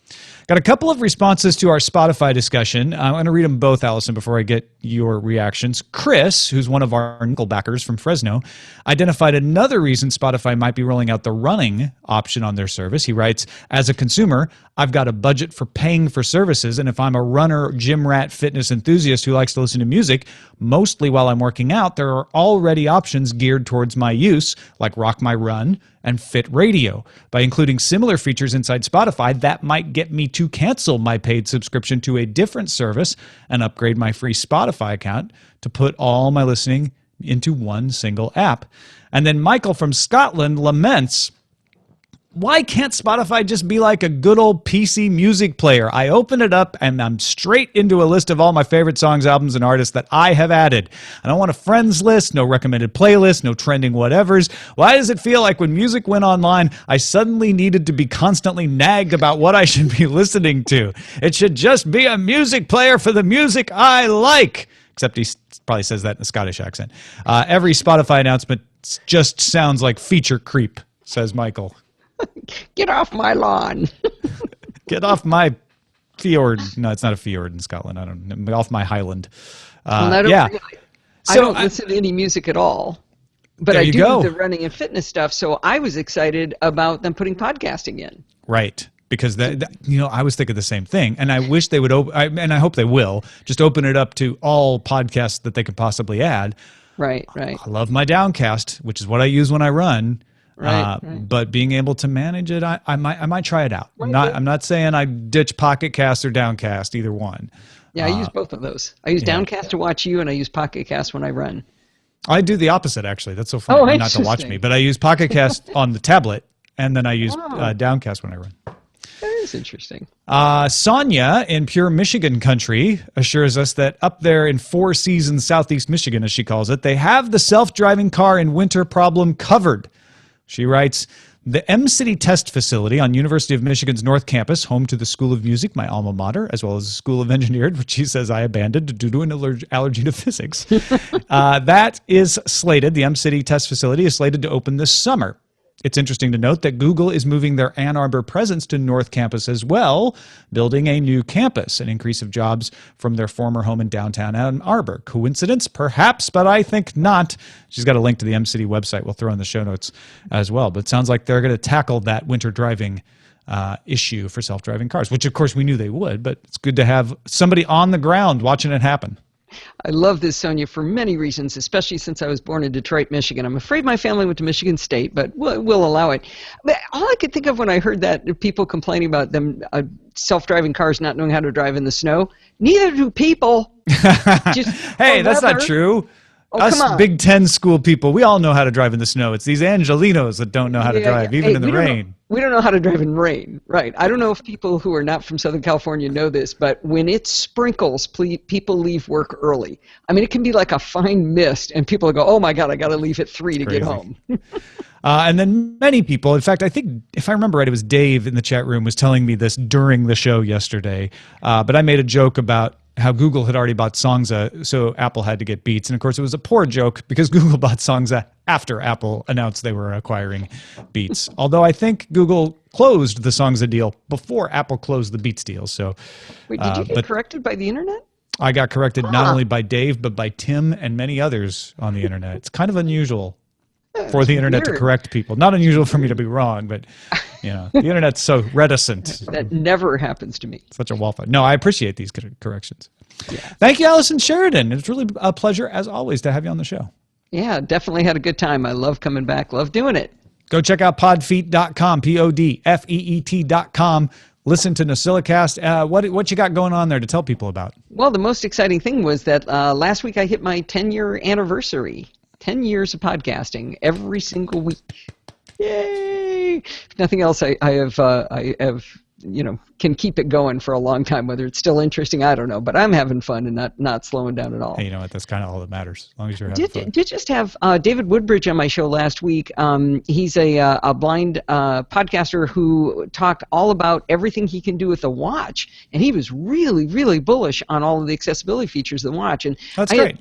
Got a couple of responses to our Spotify discussion. I'm going to read them both, Allison, before I get your reactions. Chris, who's one of our nickelbackers from Fresno, identified another reason Spotify might be rolling out the running option on their service. He writes, as a consumer, I've got a budget for paying for services, and if I'm a runner, gym rat, fitness enthusiast who likes to listen to music, mostly while I'm working out, there are already options geared towards my use, like Rock My Run and Fit Radio. By including similar features inside Spotify, that might get me to cancel my paid subscription to a different service and upgrade my free Spotify account to put all my listening into one single app. And then Michael from Scotland laments, why can't Spotify just be like a good old PC music player? I open it up and I'm straight into a list of all my favorite songs, albums, and artists that I have added. I don't want a friends list, no recommended playlist, no trending whatevers. Why does it feel like when music went online, I suddenly needed to be constantly nagged about what I should be listening to? It should just be a music player for the music I like. Except he probably says that in a Scottish accent. Every Spotify announcement just sounds like feature creep, says Michael. Get off my lawn. Get off my fjord. No, it's not a fjord in Scotland. I don't know. Off my highland. I don't listen to any music at all. But I do the running and fitness stuff, so I was excited about them putting podcasting in. Right. Because I was thinking the same thing, and I wish they would and I hope they will just open it up to all podcasts that they could possibly add. Right. I love my Downcast, which is what I use when I run. Right. But being able to manage it, I might try it out. I'm not saying I ditch Pocket Cast or Downcast, either one. Yeah, I use both of those. I use Downcast to watch you, and I use Pocket Cast when I run. I do the opposite, actually. That's so funny. Not to watch me, but I use Pocket Cast on the tablet, and then I use Downcast when I run. That is interesting. Sonia in pure Michigan country assures us that up there in Four Seasons, Southeast Michigan, as she calls it, they have the self-driving car in winter problem covered. She writes, the M-City Test Facility on University of Michigan's North Campus, home to the School of Music, my alma mater, as well as the School of Engineering, which she says I abandoned due to an allergy to physics. That is slated, the M-City Test Facility is slated to open this summer. It's interesting to note that Google is moving their Ann Arbor presence to North Campus as well, building a new campus, an increase of jobs from their former home in downtown Ann Arbor. Coincidence? Perhaps, but I think not. She's got a link to the M-City website. We'll throw in the show notes as well. But it sounds like they're going to tackle that winter driving issue for self-driving cars, which of course we knew they would, but it's good to have somebody on the ground watching it happen. I love this, Sonia, for many reasons, especially since I was born in Detroit, Michigan. I'm afraid my family went to Michigan State, but we'll allow it. But all I could think of when I heard that, people complaining about them self-driving cars not knowing how to drive in the snow, neither do people. Hey, that's not true. Us Big Ten school people, we all know how to drive in the snow. It's these Angelinos that don't know how to drive, even in the rain. We don't know how to drive in rain, right? I don't know if people who are not from Southern California know this, but when it sprinkles, people leave work early. I mean, it can be like a fine mist, and people go, oh my God, I got to leave at 3 to get home. And then many people, in fact, I think, if I remember right, it was Dave in the chat room was telling me this during the show yesterday, but I made a joke about how Google had already bought Songza, so Apple had to get Beats. And of course, it was a poor joke because Google bought Songza after Apple announced they were acquiring Beats. Although I think Google closed the Songza deal before Apple closed the Beats deal. So, wait, did you get corrected by the internet? I got corrected not only by Dave, but by Tim and many others on the internet. It's kind of unusual for the internet to correct people. Not unusual for me to be wrong, but the internet's so reticent. That never happens to me. Such a wallflower. No, I appreciate these corrections. Yeah. Thank you, Allison Sheridan. It's really a pleasure, as always, to have you on the show. Yeah, definitely had a good time. I love coming back. Love doing it. Go check out podfeet.com, podfeet.com. Listen to Nosilicast. What you got going on there to tell people about? Well, the most exciting thing was that last week I hit my 10-year anniversary. 10 years of podcasting every single week. Yay! If nothing else, I have can keep it going for a long time. Whether it's still interesting, I don't know. But I'm having fun and not slowing down at all. Hey, you know what? That's kind of all that matters. As long as you're having fun. Did just have David Woodbridge on my show last week. He's a blind podcaster who talked all about everything he can do with the watch, and he was really, really bullish on all of the accessibility features of the watch. And that's great.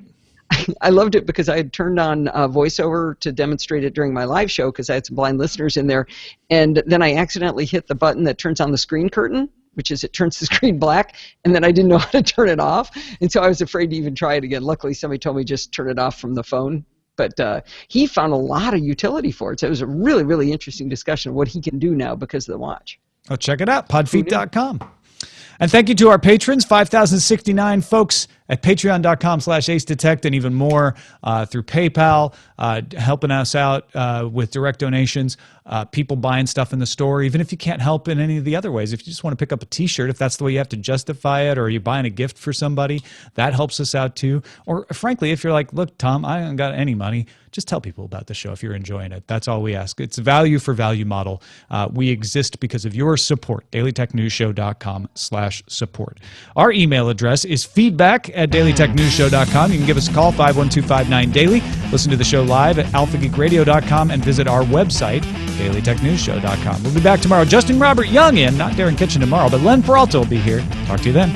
I loved it because I had turned on voiceover to demonstrate it during my live show because I had some blind listeners in there. And then I accidentally hit the button that turns on the screen curtain, which is it turns the screen black. And then I didn't know how to turn it off. And so I was afraid to even try it again. Luckily, somebody told me just turn it off from the phone. But he found a lot of utility for it. So it was a really, really interesting discussion of what he can do now because of the watch. Oh, check it out, podfeet.com. And thank you to our patrons, 5,069 folks at patreon.com/acedetect, and even more through PayPal, helping us out with direct donations, people buying stuff in the store, even if you can't help in any of the other ways. If you just want to pick up a t-shirt, if that's the way you have to justify it, or you're buying a gift for somebody, that helps us out too. Or frankly, if you're like, look, Tom, I haven't got any money, just tell people about the show if you're enjoying it. That's all we ask. It's value for value model. We exist because of your support. dailytechnewsshow.com/support. Our email address is feedback@dailytechnewsshow.com. You can give us a call, 51259-DAILY. Listen to the show live at alphageekradio.com and visit our website, dailytechnewsshow.com. We'll be back tomorrow. Justin Robert Young in, not Darren Kitchen tomorrow, but Len Peralta will be here. Talk to you then.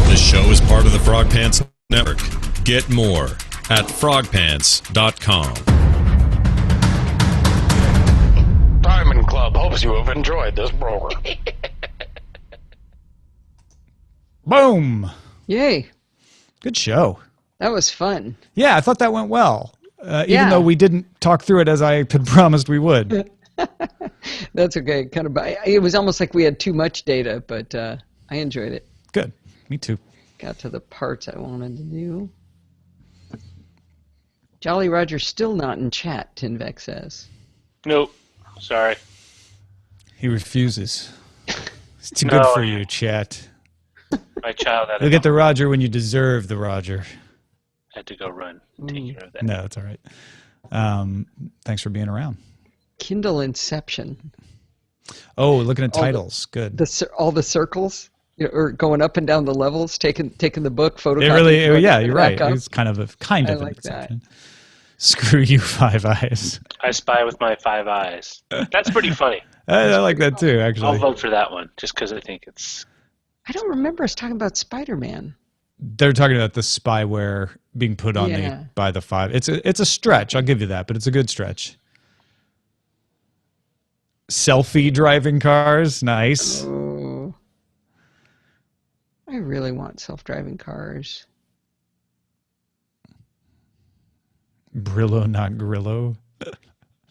This show is part of the Frog Pants Network. Get more at frogpants.com. Diamond Club hopes you have enjoyed this program. Boom. Yay. Good show. That was fun. Yeah, I thought that went well, even though we didn't talk through it as I had promised we would. That's okay. It was almost like we had too much data, but I enjoyed it. Good. Me too. Got to the parts I wanted to do. Jolly Roger's still not in chat, Tinvec says. Nope. Sorry. He refuses. It's too good for you, chat. My child had You'll get the Roger when you deserve the Roger. had to go run. Take care of that. No, it's all right. Thanks for being around. Kindle Inception. Oh, looking at titles. Good. All the circles, or going up and down the levels, taking the book, photocopying. It really, it, yeah, you're right. up. It's kind of an like exception. Screw you, Five Eyes. I spy with my 5 eyes. That's pretty funny. I like that too, I'll actually. vote for that one just because I think it's. I don't remember us talking about Spider-Man. They're talking about the spyware being put on by the Five. It's a stretch. I'll give you that, but it's a good stretch. Selfie driving cars, nice. Oh, I really want self-driving cars. Brillo, not Grillo.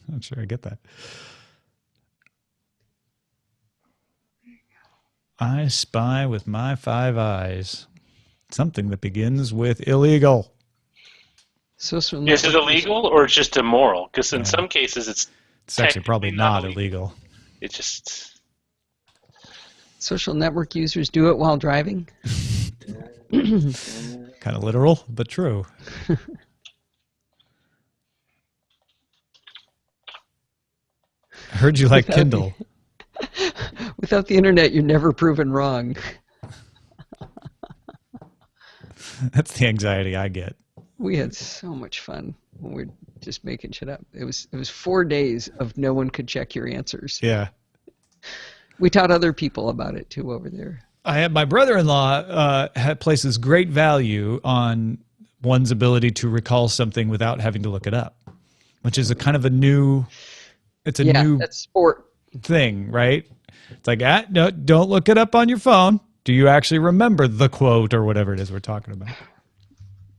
Not sure I get that. I spy with my 5 eyes. Something that begins with illegal. Is it illegal or just immoral? Because in some cases it's actually probably not illegal. It's just... Social network users do it while driving? Kind of literal, but true. I heard you like Kindle. Without the internet, you're never proven wrong. That's the anxiety I get. We had so much fun when we were just making shit up. It was 4 days of no one could check your answers. Yeah. We taught other people about it too over there. I had my brother-in-law places great value on one's ability to recall something without having to look it up, which is a kind of a new. It's a new that's sport thing, right? It's like, no, don't look it up on your phone. Do you actually remember the quote or whatever it is we're talking about?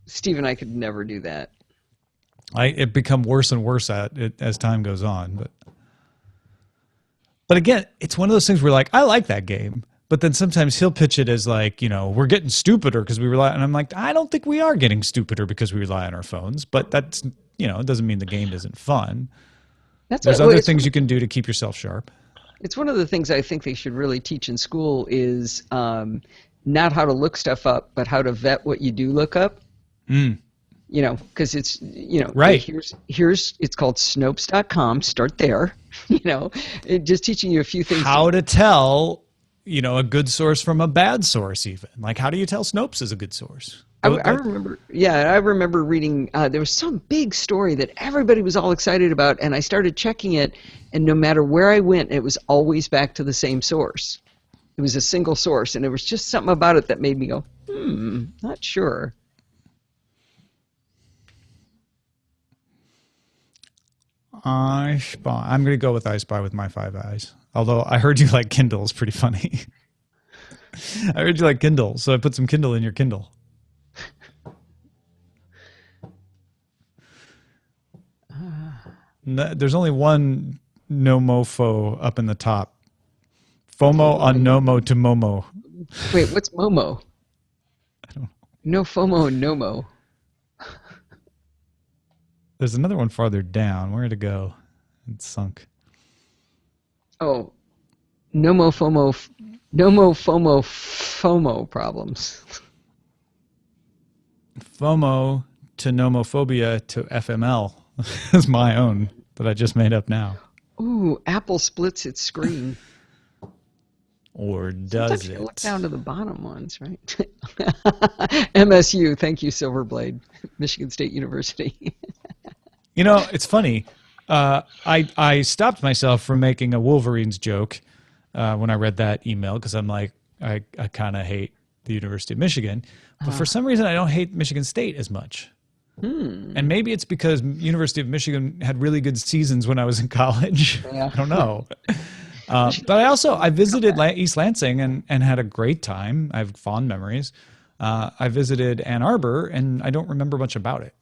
Steve and I could never do that. It become worse and worse at it as time goes on, but again, it's one of those things where like I like that game, but then sometimes he'll pitch it as like, we're getting stupider because we rely, and I'm like, I don't think we are getting stupider because we rely on our phones, but that's it doesn't mean the game isn't fun. There's other things you can do to keep yourself sharp. It's one of the things I think they should really teach in school is not how to look stuff up, but how to vet what you do look up. Because it's, right. Here's it's called Snopes.com. Start there. Just teaching you a few things. How to tell, a good source from a bad source, even. Like, how do you tell Snopes is a good source? I remember reading, there was some big story that everybody was all excited about, and I started checking it, and no matter where I went, it was always back to the same source. It was a single source, and there was just something about it that made me go, not sure. I Spy. I'm going to go with I Spy with my 5 eyes. Although I heard you like Kindle. It's pretty funny. I heard you like Kindle, so I put some Kindle in your Kindle. There's only one no mofo up in the top. FOMO on Nomo to Momo. Wait, what's Momo? I don't know. No FOMO, no mo. There's another one farther down. Where'd it go? It sunk. Oh, no mo FOMO, no mo FOMO, FOMO problems. FOMO to nomophobia to FML is my own that I just made up now. Ooh, Apple splits its screen. Or does Sometimes it? you look down to the bottom ones, right? MSU, thank you, Silverblade, Michigan State University. You know, it's funny. I stopped myself from making a Wolverines joke when I read that email because I'm like, I kind of hate the University of Michigan. But for some reason, I don't hate Michigan State as much. And maybe it's because University of Michigan had really good seasons when I was in college. Yeah. I don't know. But I visited East Lansing and had a great time. I have fond memories. I visited Ann Arbor, and I don't remember much about it.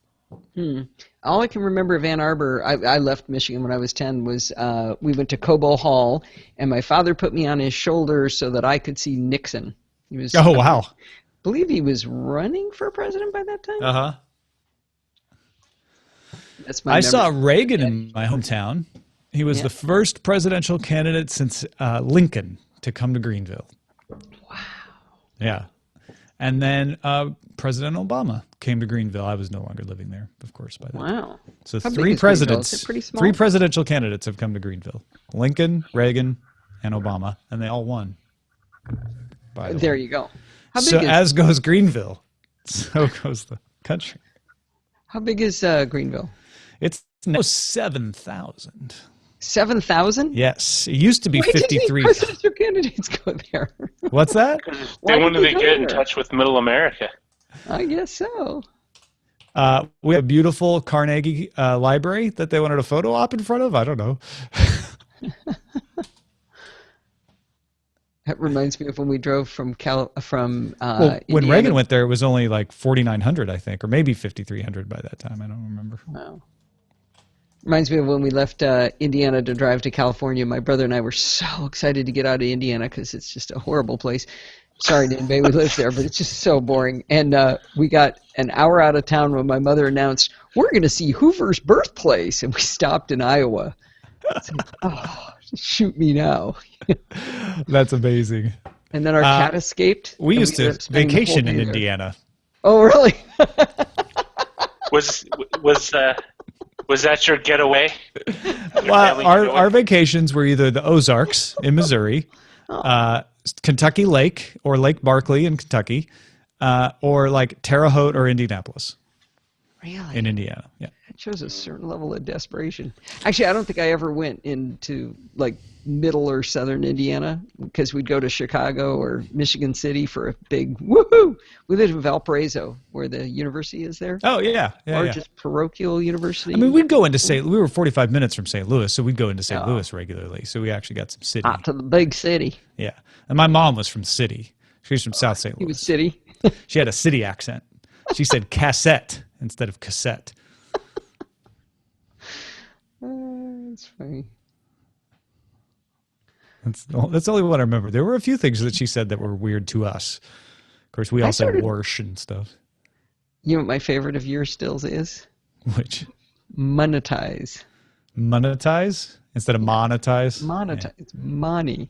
All I can remember of Ann Arbor, I left Michigan when I was 10, was we went to Cobo Hall, and my father put me on his shoulder so that I could see Nixon. He was, Oh, wow. I believe he was running for president by that time. Uh-huh. That's my I memory. saw Reagan in my hometown. He was the first presidential candidate since Lincoln to come to Greenville. Wow. Yeah. And then President Obama came to Greenville. I was no longer living there, of course, by then. Wow. So How big three is Greenville? presidents, Is it pretty small? three presidential candidates have come to Greenville. Lincoln, Reagan, and Obama, and they all won. By the There way. you go. How big So is as goes Greenville, so goes the country. How big is Greenville? It's now 7,000. 7,000? Yes. It used to be Why did these 53. presidential candidates go there? What's that? Why When did do they go get in there? touch with Middle America? I guess so. We have a beautiful Carnegie library that they wanted a photo op in front of. I don't know. That reminds me of when we drove from Well, when Indiana. Reagan went there, it was only like 4,900, I think, or maybe 5,300 by that time. I don't remember. Wow. Reminds me of when we left Indiana to drive to California. My brother and I were so excited to get out of Indiana because it's just a horrible place. Sorry to anybody who lives there, but it's just so boring. And we got an hour out of town when my mother announced, we're going to see Hoover's birthplace. And we stopped in Iowa. It's like, oh, shoot me now. That's amazing. And then our cat escaped. We and used to ended up spending the whole vacation in day there. Indiana. Oh, really? Was that your getaway? Well, family our getaway? vacations were either the Ozarks in Missouri, Kentucky Lake or Lake Barkley in Kentucky, or like Terre Haute or Indianapolis Really? in Indiana. Yeah. It shows a certain level of desperation. Actually, I don't think I ever went into like middle or southern Indiana because we'd go to Chicago or Michigan City for a big woohoo. We lived in Valparaiso, where the university is there. Oh, yeah. Yeah. Largest parochial university. I mean, we'd go into we were 45 minutes from St. Louis, so we'd go into St. Louis regularly. So we actually got some city. out to the big city. Yeah. And my mom was from city. She was from South St. He was Louis. city. She had a city accent. She said cassette instead of cassette. That's funny. That's the only one I remember. There were a few things that she said that were weird to us. Of course, we all said "worsh" and stuff. You know what my favorite of your stills is? Which Monetize. monetize instead of monetize. Monetize. Yeah. It's money.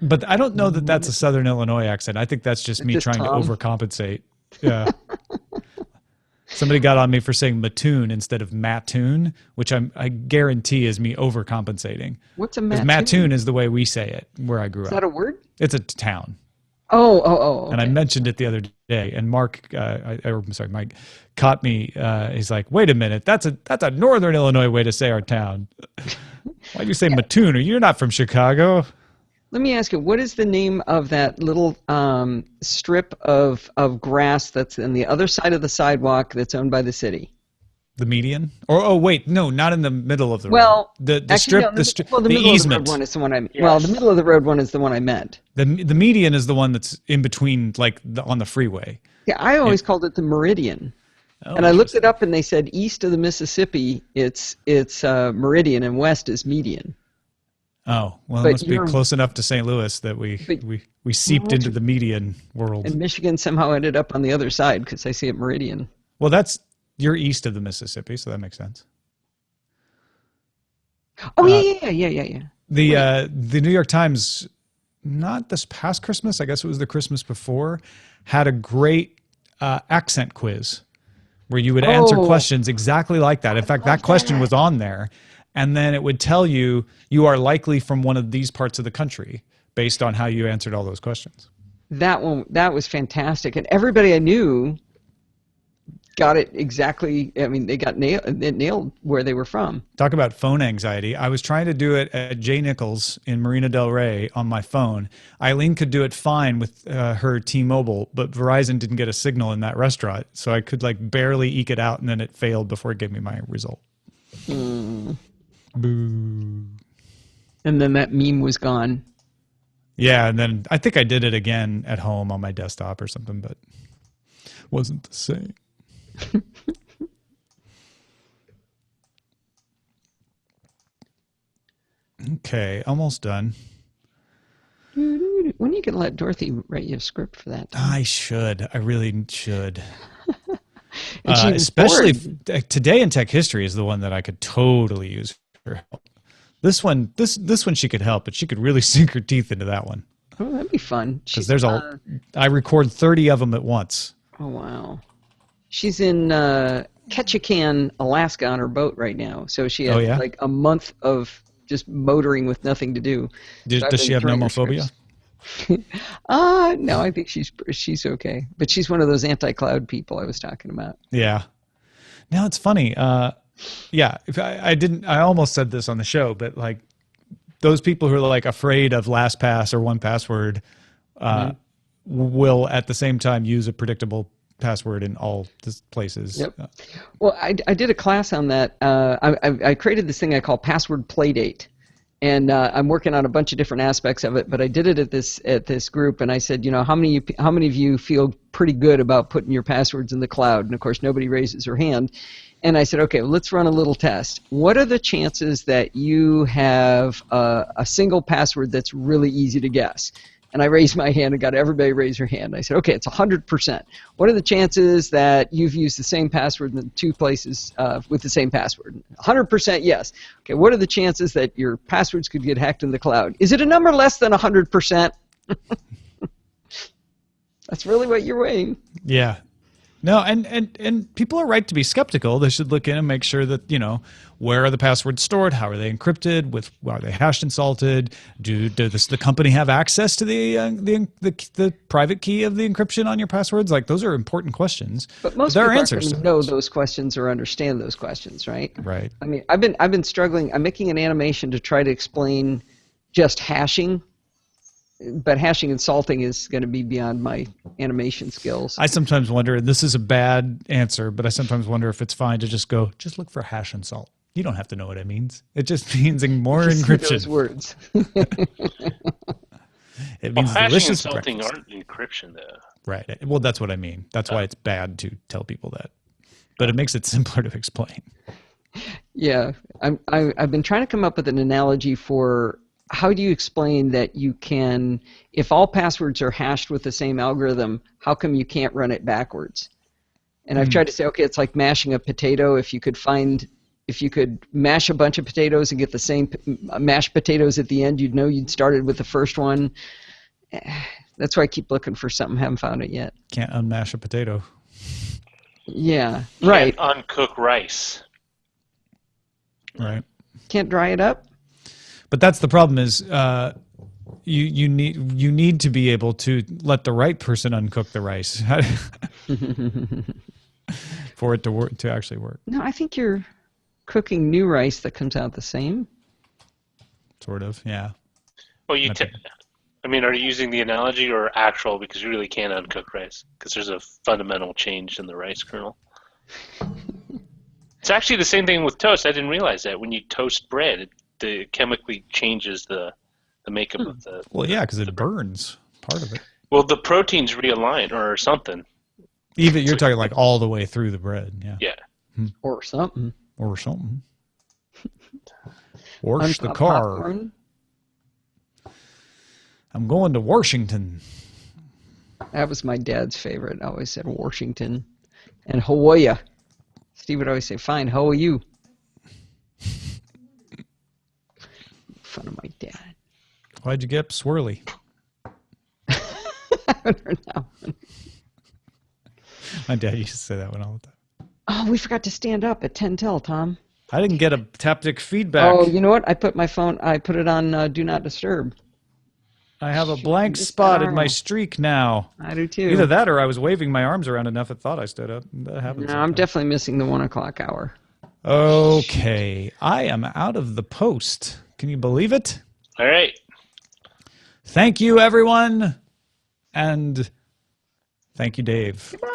But I don't know that that's a Southern Illinois accent. I think that's just me Just trying Tom. to overcompensate. Yeah. Somebody got on me for saying Mattoon instead of Mattoon, which I guarantee is me overcompensating. What's a Because Mattoon? Mattoon is the way we say it where I grew Is up. that a word? It's a town. Oh. Okay. And I mentioned it the other day, and Mike caught me. He's like, "Wait a minute, that's a Northern Illinois way to say our town. Why do you say Mattoon? You're not from Chicago." Let me ask you, what is the name of that little strip of grass that's on the other side of the sidewalk that's owned by the city? The median? Or wait, no, not in the middle of the Well, road. The actually, strip, no, the strip, well, the the middle easement. of the road one is the one I. Well, the middle of the road one is the one I meant. The median is the one that's in between, like on the freeway. Yeah, I always called it the meridian. And I looked it up, and they said east of the Mississippi, it's meridian, and west is median. Oh, well, But it must be close enough to St. Louis that we seeped into the median world. And Michigan somehow ended up on the other side because I see it meridian. Well, you're east of the Mississippi, so that makes sense. Oh, yeah. The New York Times, not this past Christmas, I guess it was the Christmas before, had a great accent quiz where you would answer questions exactly like that. In fact, that question was on there, and then it would tell you are likely from one of these parts of the country based on how you answered all those questions. That was fantastic, and everybody I knew got it exactly. I mean, they got nailed where they were from. Talk about phone anxiety. I was trying to do it at J. Nichols in Marina Del Rey on my phone. Eileen could do it fine with her T-Mobile, but Verizon didn't get a signal in that restaurant, so I could like barely eke it out, and then it failed before it gave me my result. Boo. And then that meme was gone. Yeah, and then I think I did it again at home on my desktop or something, but wasn't the same. Okay, almost done. When are you gonna let Dorothy write you a script for that? I should. I really should. Especially Today in Tech History is the one that I could totally use for help. This one she could help, but she could really sink her teeth into that one. Oh, that'd be fun. Because I record 30 of them at once. Oh wow. She's in Ketchikan, Alaska on her boat right now. So she has like a month of just motoring with nothing to do. Does she have nomophobia? No, I think she's okay. But she's one of those anti-cloud people I was talking about. Yeah. Now it's funny. Yeah, I almost said this on the show, but like those people who are like afraid of LastPass or 1Password will at the same time use a predictable password in all places. Yep. Well, I did a class on that. I created this thing I call Password Playdate, and I'm working on a bunch of different aspects of it. But I did it at this group, and I said, how many of you feel pretty good about putting your passwords in the cloud? And of course, nobody raises their hand. And I said, okay, well, let's run a little test. What are the chances that you have a single password that's really easy to guess? And I raised my hand and got everybody to raise their hand. I said, okay, it's 100%. What are the chances that you've used the same password in two places with the same password? 100% yes. Okay, what are the chances that your passwords could get hacked in the cloud? Is it a number less than 100%? That's really what you're weighing. Yeah. No, and people are right to be skeptical. They should look in and make sure that, where are the passwords stored? How are they encrypted? Are they hashed and salted? Does the company have access to the private key of the encryption on your passwords? Like, those are important questions. But most people aren't going to know those questions or understand those questions, right? Right. I mean, I've been struggling. I'm making an animation to try to explain just hashing. But hashing and salting is going to be beyond my animation skills. I sometimes wonder, and this is a bad answer, but I sometimes wonder if it's fine to just look for hash and salt. You don't have to know what it means. It just means more encryption. Those words. It means hashing delicious and salting breakfast. aren't encryption, though. Right. Well, that's what I mean. That's why it's bad to tell people that. But it makes it simpler to explain. Yeah. I've been trying to come up with an analogy for how do you explain that you can, if all passwords are hashed with the same algorithm, how come you can't run it backwards? And I've tried to say, okay, it's like mashing a potato. If you could mash a bunch of potatoes and get the same mashed potatoes at the end, you'd know you'd started with the first one. That's why I keep looking for something. Haven't found it yet. Can't unmash a potato. Yeah, right. Can't uncook rice. Right. Can't dry it up. But that's the problem is you need to be able to let the right person uncook the rice for it to actually work. No, I think you're cooking new rice that comes out the same. Sort of, yeah. Well, are you using the analogy or actual? Because you really can't uncook rice because there's a fundamental change in the rice kernel. It's actually the same thing with toast. I didn't realize that when you toast bread, it chemically changes the makeup of the. Well, yeah, because it burns part of it. Well, the proteins realign or something. Even you're talking like all the way through the bread, yeah. Yeah. Or something. Or something. Wash the Unpop car. popcorn. I'm going to Washington. That was my dad's favorite. I always said Washington. And Hawaii. Steve would always say, fine, how are you? Fun of my dad. Why'd you get up swirly? I don't know. My dad used to say that one all the time. Oh, we forgot to stand up at 10 till, Tom. I didn't get a taptic feedback. Oh, you know what? I put it on Do Not Disturb. I have a blank spot in my streak now. I do too. Either that or I was waving my arms around enough it thought I stood up. That happens. No, I'm definitely missing the 1 o'clock hour. Okay. I am out of the post. Can you believe it? All right. Thank you, everyone. And thank you, Dave. Goodbye.